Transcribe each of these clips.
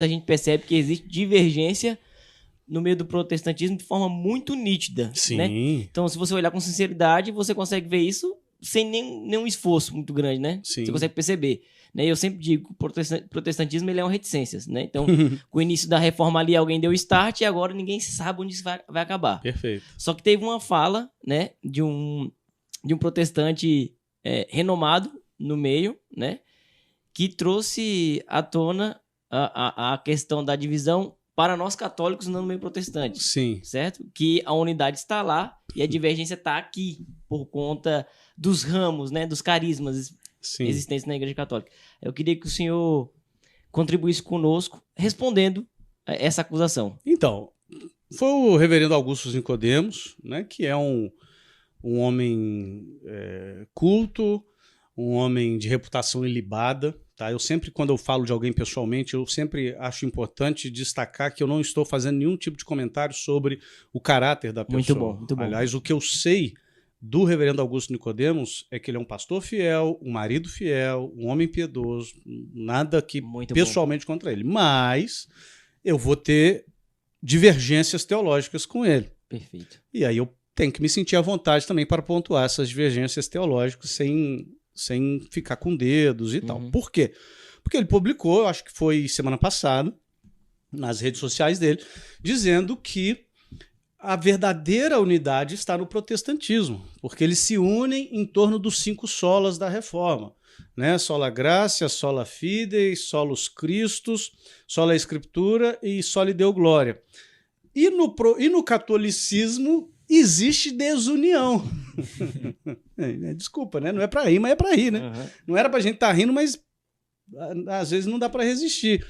a gente percebe que existe divergência no meio do protestantismo de forma muito nítida. Sim. Né? Então, se você olhar com sinceridade, você consegue ver isso sem nenhum esforço muito grande, né? Sim. Você consegue perceber. Né? Eu sempre digo que o protestantismo ele é uma reticências. Né? Então, com o início da reforma ali, alguém deu start e agora ninguém sabe onde isso vai acabar. Perfeito. Só que teve uma fala, né, de um protestante renomado no meio, né, que trouxe à tona a questão da divisão para nós católicos no meio protestante. Sim. Certo? Que a unidade está lá e a divergência está aqui por conta dos ramos, né, dos carismas existentes na Igreja Católica. Eu queria que o senhor contribuísse conosco respondendo essa acusação. Então, foi o reverendo Augusto Nicodemos, né, que é um homem culto, um homem de reputação ilibada. Tá? Eu sempre, quando eu falo de alguém pessoalmente, eu sempre acho importante destacar que eu não estou fazendo nenhum tipo de comentário sobre o caráter da pessoa. Muito bom, muito bom. Aliás, o que eu sei do reverendo Augusto Nicodemos é que ele é um pastor fiel, um marido fiel, um homem piedoso, nada que muito pessoalmente bom. Contra ele. Mas eu vou ter divergências teológicas com ele. Perfeito. E aí eu tenho que me sentir à vontade também para pontuar essas divergências teológicas sem ficar com dedos e tal. Por quê? Porque ele publicou, acho que foi semana passada, nas redes sociais dele, dizendo que a verdadeira unidade está no protestantismo, porque eles se unem em torno dos 5 solas da reforma. Né? Sola Gratia, Sola Fide, Solus Christus, Sola Escritura e Soli Deo Glória. E no catolicismo existe desunião. Desculpa, né? Não é para rir, mas é para rir, né? Uhum. Não era para a gente estar rindo, mas às vezes não dá para resistir.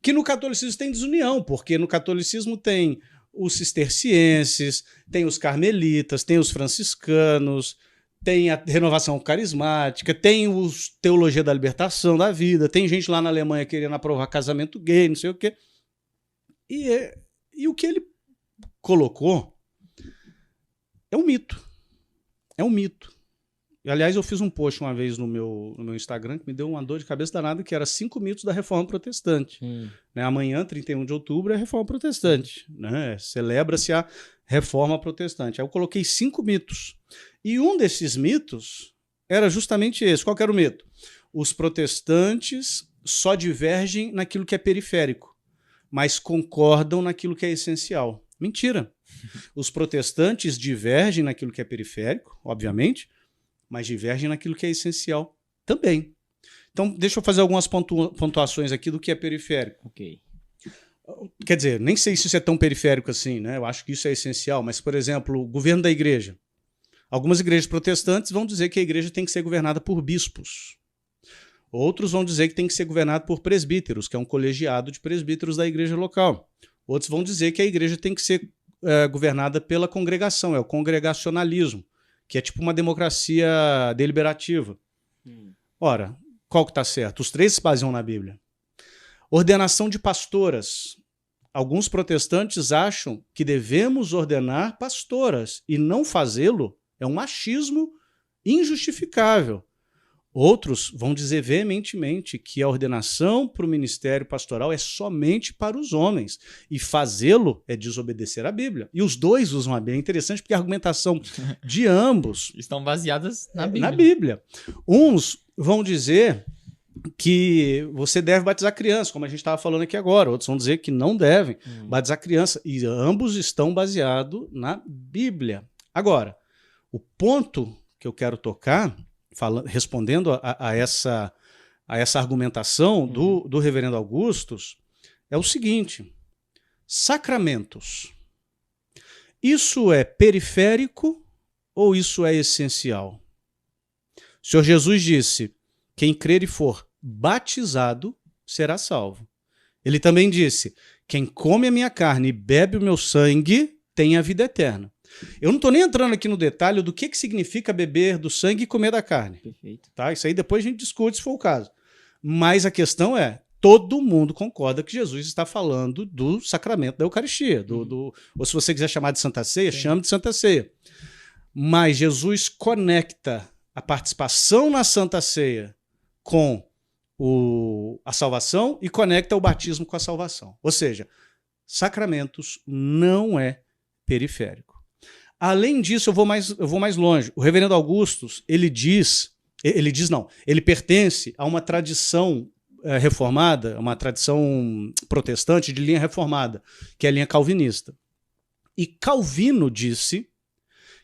Que no catolicismo tem desunião, porque no catolicismo tem os cistercienses, tem os carmelitas, tem os franciscanos, tem a renovação carismática, tem os teologia da libertação da vida, tem gente lá na Alemanha querendo aprovar casamento gay, não sei o quê. E o que ele colocou é um mito. É um mito. E, aliás, eu fiz um post uma vez no meu Instagram que me deu uma dor de cabeça danada, que era 5 mitos da Reforma Protestante. Né? Amanhã, 31 de outubro, é a Reforma Protestante. Né? Celebra-se a Reforma Protestante. Aí eu coloquei 5 mitos. E um desses mitos era justamente esse. Qual que era o mito? Os protestantes só divergem naquilo que é periférico, mas concordam naquilo que é essencial. Mentira. Os protestantes divergem naquilo que é periférico, obviamente, mas divergem naquilo que é essencial também. Então, deixa eu fazer algumas pontuações aqui do que é periférico. Ok. Quer dizer, nem sei se isso é tão periférico assim, né? Eu acho que isso é essencial, mas, por exemplo, o governo da igreja. Algumas igrejas protestantes vão dizer que a igreja tem que ser governada por bispos. Outros vão dizer que tem que ser governada por presbíteros, que é um colegiado de presbíteros da igreja local. Outros vão dizer que a igreja tem que ser governada pela congregação, é o congregacionalismo, que é tipo uma democracia deliberativa. Ora, qual que está certo? Os 3 se baseiam na Bíblia. Ordenação de pastoras. Alguns protestantes acham que devemos ordenar pastoras e não fazê-lo é um machismo injustificável. Outros vão dizer veementemente que a ordenação para o ministério pastoral é somente para os homens e fazê-lo é desobedecer à Bíblia. E os dois usam a Bíblia. É interessante porque a argumentação de ambos estão baseadas na Bíblia. Na Bíblia. Uns vão dizer que você deve batizar criança, como a gente estava falando aqui agora. Outros vão dizer que não devem batizar criança. E ambos estão baseados na Bíblia. Agora, o ponto que eu quero tocar, respondendo a essa argumentação do reverendo Augustus, é o seguinte: sacramentos. Isso é periférico ou isso é essencial? O Senhor Jesus disse: quem crer e for batizado será salvo. Ele também disse: quem come a minha carne e bebe o meu sangue tem a vida eterna. Eu não estou nem entrando aqui no detalhe do que significa beber do sangue e comer da carne. Perfeito. Tá? Isso aí depois a gente discute se for o caso. Mas a questão é, todo mundo concorda que Jesus está falando do sacramento da Eucaristia. Ou se você quiser chamar de Santa Ceia, chame de Santa Ceia. Mas Jesus conecta a participação na Santa Ceia com a salvação e conecta o batismo com a salvação. Ou seja, sacramentos não é periférico. Além disso, eu vou mais longe. O reverendo Augustus, ele pertence a uma tradição reformada, uma tradição protestante de linha reformada, que é a linha calvinista. E Calvino disse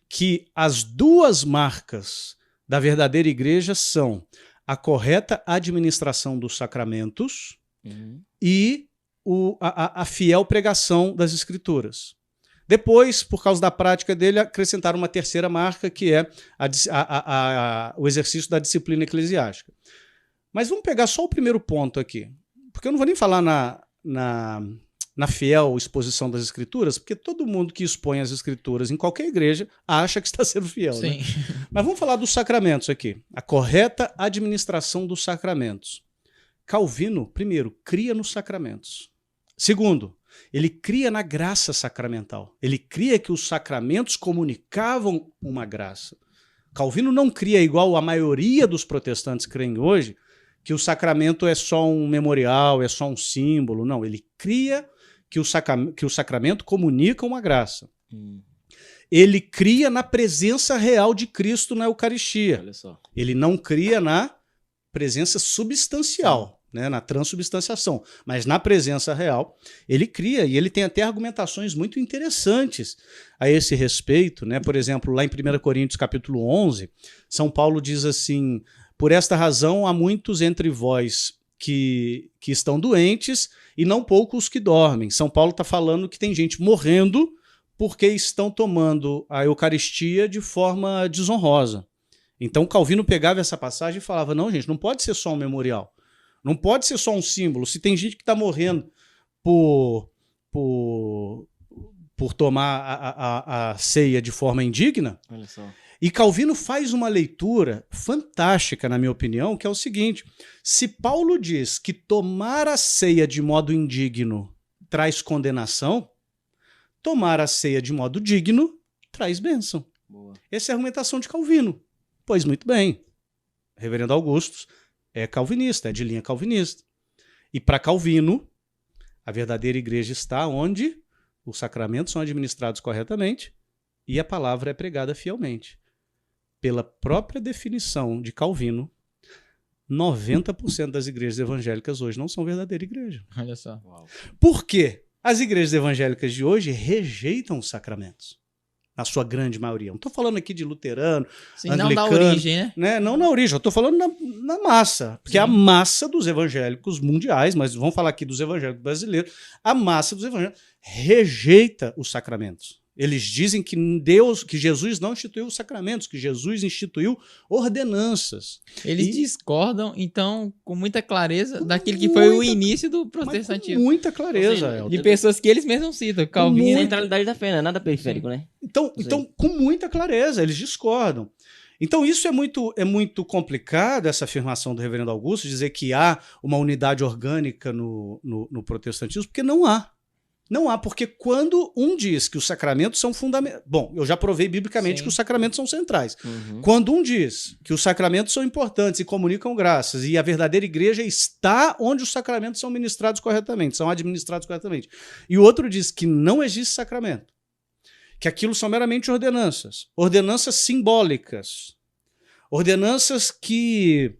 que as duas marcas da verdadeira igreja são a correta administração dos sacramentos e a fiel pregação das escrituras. Depois, por causa da prática dele, acrescentaram uma terceira marca, que é o exercício da disciplina eclesiástica. Mas vamos pegar só o primeiro ponto aqui, porque eu não vou nem falar na fiel exposição das escrituras, porque todo mundo que expõe as escrituras em qualquer igreja acha que está sendo fiel. Né? Mas vamos falar dos sacramentos aqui. A correta administração dos sacramentos. Calvino, primeiro, cria nos sacramentos. Segundo, ele cria na graça sacramental. Ele cria que os sacramentos comunicavam uma graça. Calvino não cria, igual a maioria dos protestantes creem hoje, que o sacramento é só um memorial, é só um símbolo. Não, ele cria que o sacramento comunica uma graça. Ele cria na presença real de Cristo na Eucaristia. Olha só. Ele não cria na presença substancial, né, na transubstanciação, mas na presença real ele cria, e ele tem até argumentações muito interessantes a esse respeito, né? Por exemplo, lá em 1 Coríntios capítulo 11, São Paulo diz assim: por esta razão há muitos entre vós que estão doentes e não poucos que dormem. São Paulo está falando que tem gente morrendo porque estão tomando a Eucaristia de forma desonrosa. Então Calvino pegava essa passagem e falava: não, gente, não pode ser só um memorial. Não pode ser só um símbolo. Se tem gente que está morrendo por tomar a ceia de forma indigna. Olha só. E Calvino faz uma leitura fantástica, na minha opinião, que é o seguinte: se Paulo diz que tomar a ceia de modo indigno traz condenação, tomar a ceia de modo digno traz bênção. Boa. Essa é a argumentação de Calvino. Pois muito bem. Reverendo Augustus é calvinista, é de linha calvinista. E para Calvino, a verdadeira igreja está onde os sacramentos são administrados corretamente e a palavra é pregada fielmente. Pela própria definição de Calvino, 90% das igrejas evangélicas hoje não são verdadeira igreja. Olha só. Uau. Por quê? As igrejas evangélicas de hoje rejeitam os sacramentos. Na sua grande maioria. Não estou falando aqui de luterano, Sim, anglicano. não da origem, né? Não na origem, eu estou falando na massa. Porque a massa dos evangélicos mundiais, mas vamos falar aqui dos evangélicos brasileiros, a massa dos evangélicos rejeita os sacramentos. Eles dizem que Jesus não instituiu os sacramentos, que Jesus instituiu ordenanças. Eles discordam, então, com muita clareza, daquilo que foi o início do protestantismo. Com muita clareza, Elton. De pessoas que eles mesmos citam. Calvino. Centralidade da fé, não é nada periférico, né? Então, com muita clareza, eles discordam. Então, isso é muito complicado, essa afirmação do reverendo Augusto, dizer que há uma unidade orgânica no protestantismo, porque não há. Não há, porque quando um diz que os sacramentos são fundamentais... Bom, eu já provei biblicamente que os sacramentos são centrais. Quando um diz que os sacramentos são importantes e comunicam graças, e a verdadeira igreja está onde os sacramentos são ministrados corretamente, são administrados corretamente, e o outro diz que não existe sacramento, que aquilo são meramente ordenanças simbólicas, ordenanças que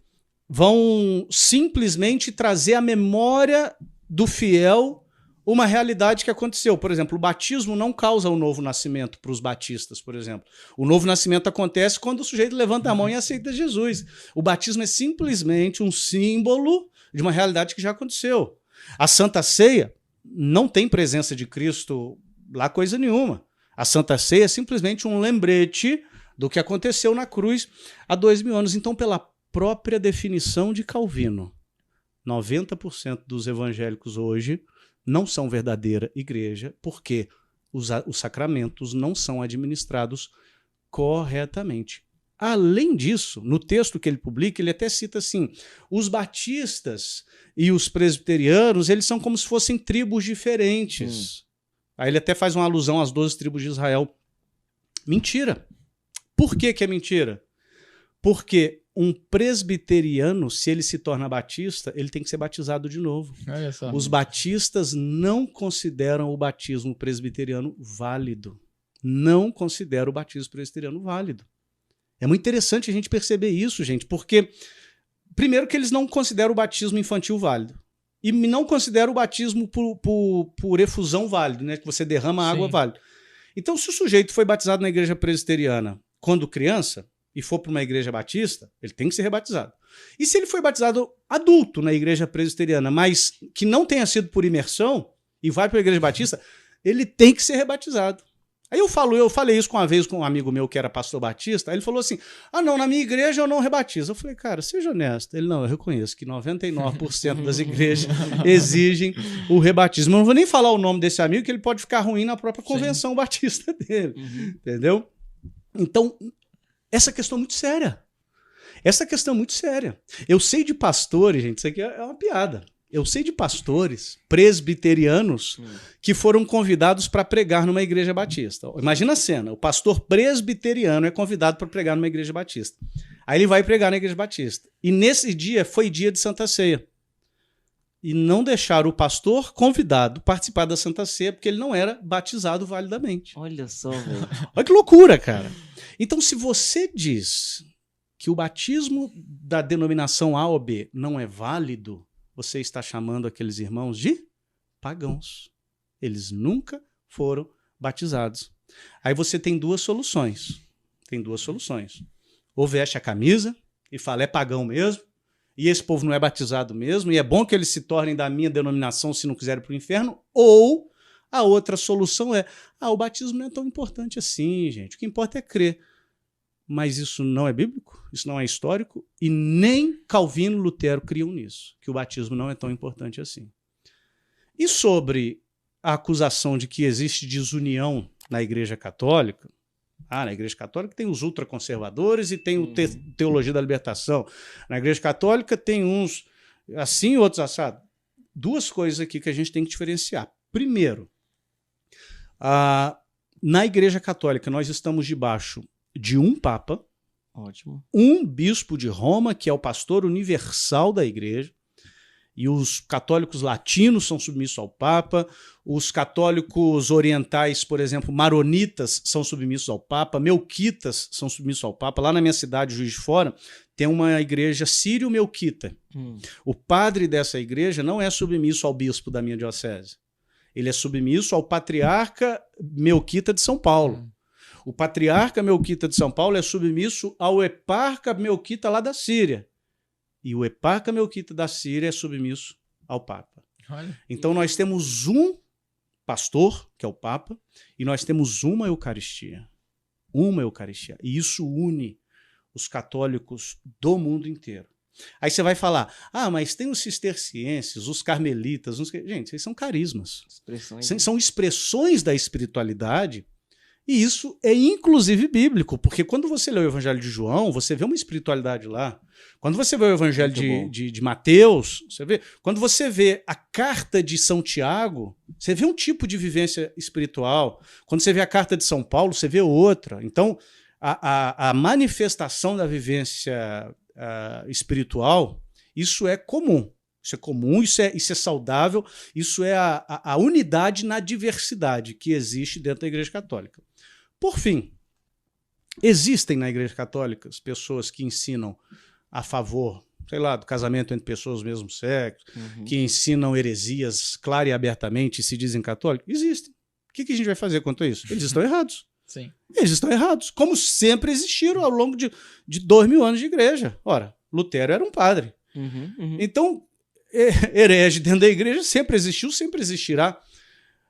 vão simplesmente trazer à memória do fiel uma realidade que aconteceu. Por exemplo, o batismo não causa o novo nascimento para os batistas, por exemplo. O novo nascimento acontece quando o sujeito levanta a mão e aceita Jesus. O batismo é simplesmente um símbolo de uma realidade que já aconteceu. A Santa Ceia não tem presença de Cristo lá coisa nenhuma. A Santa Ceia é simplesmente um lembrete do que aconteceu na cruz há 2000 anos. Então, pela própria definição de Calvino, 90% dos evangélicos hoje não são verdadeira igreja, porque os sacramentos não são administrados corretamente. Além disso, no texto que ele publica, ele até cita assim: os batistas e os presbiterianos, eles são como se fossem tribos diferentes. Aí ele até faz uma alusão às 12 tribos de Israel. Mentira. Por que é mentira? Porque um presbiteriano, se ele se torna batista, ele tem que ser batizado de novo. Olha só. Os batistas não consideram o batismo presbiteriano válido. Não consideram o batismo presbiteriano válido. É muito interessante a gente perceber isso, gente, porque, primeiro, que eles não consideram o batismo infantil válido. E não consideram o batismo por efusão válido, né? Que você derrama água válido. Então, se o sujeito foi batizado na igreja presbiteriana quando criança e for para uma igreja batista, ele tem que ser rebatizado. E se ele foi batizado adulto na igreja presbiteriana, mas que não tenha sido por imersão e vai para a igreja batista, ele tem que ser rebatizado. Aí eu falei isso uma vez com um amigo meu que era pastor batista, aí ele falou assim, não, na minha igreja eu não rebatizo. Eu falei, cara, seja honesto. Ele, não, eu reconheço que 99% das igrejas exigem o rebatismo. Eu não vou nem falar o nome desse amigo, que ele pode ficar ruim na própria convenção batista dele, entendeu? Então, essa questão é muito séria. Essa questão é muito séria. Eu sei de pastores, gente, isso aqui é uma piada. Eu sei de pastores presbiterianos que foram convidados para pregar numa igreja batista. Imagina a cena, o pastor presbiteriano é convidado para pregar numa igreja batista. Aí ele vai pregar na igreja batista. E nesse dia foi dia de Santa Ceia. E não deixaram o pastor convidado participar da Santa Ceia porque ele não era batizado validamente. Olha só, velho. Olha que loucura, cara. Então, se você diz que o batismo da denominação A ou B não é válido, você está chamando aqueles irmãos de pagãos. Eles nunca foram batizados. Aí você tem duas soluções. Ou veste a camisa e fala, é pagão mesmo, e esse povo não é batizado mesmo, e é bom que eles se tornem da minha denominação se não quiserem para o inferno. Ou a outra solução é, o batismo não é tão importante assim, gente. O que importa é crer. Mas isso não é bíblico, isso não é histórico, e nem Calvino e Lutero criam nisso, que o batismo não é tão importante assim. E sobre a acusação de que existe desunião na Igreja Católica, na Igreja Católica tem os ultraconservadores e tem o Teologia da Libertação. Na Igreja Católica tem uns assim e outros assados. Duas coisas aqui que a gente tem que diferenciar. Primeiro, na Igreja Católica nós estamos debaixo de um Papa, ótimo, um bispo de Roma, que é o pastor universal da igreja, e os católicos latinos são submissos ao Papa, os católicos orientais, por exemplo, maronitas, são submissos ao Papa, melquitas são submissos ao Papa. Lá na minha cidade, Juiz de Fora, tem uma igreja sírio-melquita. O padre dessa igreja não é submisso ao bispo da minha diocese. Ele é submisso ao patriarca melquita de São Paulo. O patriarca melquita de São Paulo é submisso ao eparca melquita lá da Síria. E o eparca melquita da Síria é submisso ao Papa. Olha. Então nós temos um pastor, que é o Papa, e nós temos uma Eucaristia. Uma Eucaristia. E isso une os católicos do mundo inteiro. Aí você vai falar, mas tem os cistercienses, os carmelitas, gente, esses são carismas. São expressões da espiritualidade. E isso é inclusive bíblico, porque quando você lê o Evangelho de João, você vê uma espiritualidade lá. Quando você vê o Evangelho de Mateus, você vê. Quando você vê a carta de São Tiago, você vê um tipo de vivência espiritual. Quando você vê a carta de São Paulo, você vê outra. Então, a manifestação da vivência espiritual, isso é comum. Isso é comum, isso é saudável, isso é a unidade na diversidade que existe dentro da Igreja Católica. Por fim, existem na Igreja Católica pessoas que ensinam a favor, sei lá, do casamento entre pessoas do mesmo sexo, que ensinam heresias clara e abertamente e se dizem católicos? Existem. O que a gente vai fazer quanto a isso? Eles estão errados. Sim. Eles estão errados, como sempre existiram ao longo de 2000 anos de igreja. Ora, Lutero era um padre. Então, herege dentro da igreja sempre existiu, sempre existirá.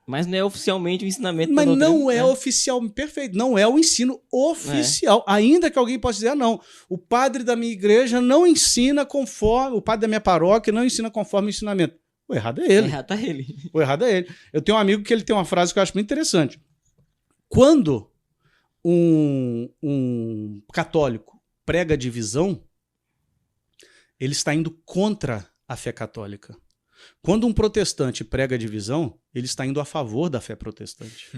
Mas não é oficialmente o ensinamento da doutrina. Mas não é oficial, perfeito, não é o ensino oficial. Ainda que alguém possa dizer, não, o padre da minha igreja não ensina conforme, o padre da minha paróquia não ensina conforme o ensinamento. O errado é ele. O errado é ele. Eu tenho um amigo que ele tem uma frase que eu acho muito interessante. Quando um católico prega divisão, ele está indo contra a fé católica. Quando um protestante prega divisão, ele está indo a favor da fé protestante.